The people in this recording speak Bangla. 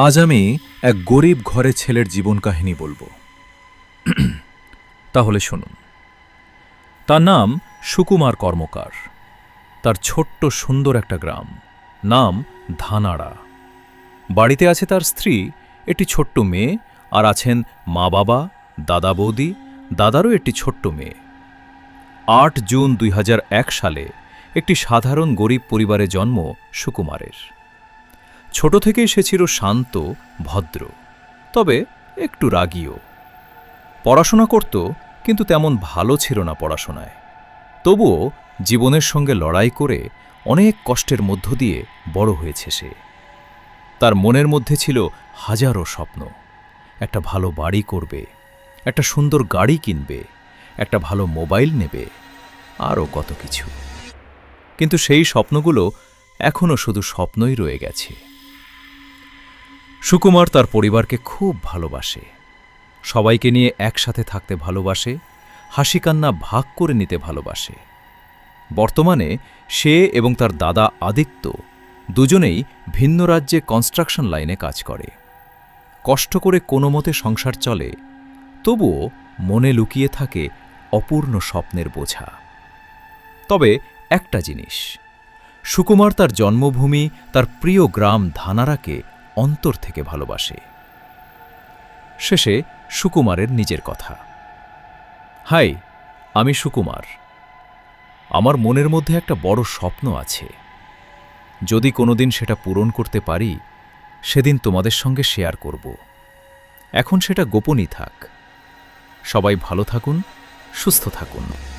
আজ আমি এক গরিব ঘরের ছেলের জীবন কাহিনী বলবো। তাহলে শুনুন। তার নাম সুকুমার কর্মকার। তার ছোট্ট সুন্দর একটা গ্রাম, নাম ধানাড়া। বাড়িতে আছে তার স্ত্রী, একটি ছোট্ট মেয়ে, আর আছেন মা বাবা, দাদা বৌদি, দাদারও একটি ছোট্ট মেয়ে। ৮ জুন ২০০১ সালে একটি সাধারণ গরিব পরিবারে জন্ম সুকুমারের। ছোট থেকেই সে ছিল শান্ত, ভদ্র, তবে একটু রাগীও। পড়াশোনা করত, কিন্তু তেমন ভালো ছিল না পড়াশোনায়। তবুও জীবনের সঙ্গে লড়াই করে অনেক কষ্টের মধ্য দিয়ে বড় হয়েছে সে। তার মনের মধ্যে ছিল হাজারো স্বপ্ন। একটা ভালো বাড়ি করবে, একটা সুন্দর গাড়ি কিনবে, একটা ভালো মোবাইল নেবে, আরও কত কিছু। কিন্তু সেই স্বপ্নগুলো এখনও শুধু স্বপ্নই রয়ে গেছে। সুকুমার তার পরিবারকে খুব ভালোবাসে, সবাইকে নিয়ে একসাথে থাকতে ভালোবাসে, হাসি কান্না ভাগ করে নিতে ভালোবাসে। বর্তমানে সে এবং তার দাদা আদিত্য দুজনেই ভিন্ন রাজ্যে কনস্ট্রাকশন লাইনে কাজ করে। কষ্ট করে কোনো মতে সংসার চলে, তবুও মনে লুকিয়ে থাকে অপূর্ণ স্বপ্নের বোঝা। তবে একটা জিনিস, সুকুমার তার জন্মভূমি, তার প্রিয় গ্রাম ধানাড়াকে অন্তর থেকে ভালোবাসে। শেষে সুকুমারের নিজের কথা। হাই, আমি সুকুমার। আমার মনের মধ্যে একটা বড় স্বপ্ন আছে। যদি কোনোদিন সেটা পূরণ করতে পারি, সেদিন তোমাদের সঙ্গে শেয়ার করব। এখন সেটা গোপনই থাক। সবাই ভালো থাকুন, সুস্থ থাকুন।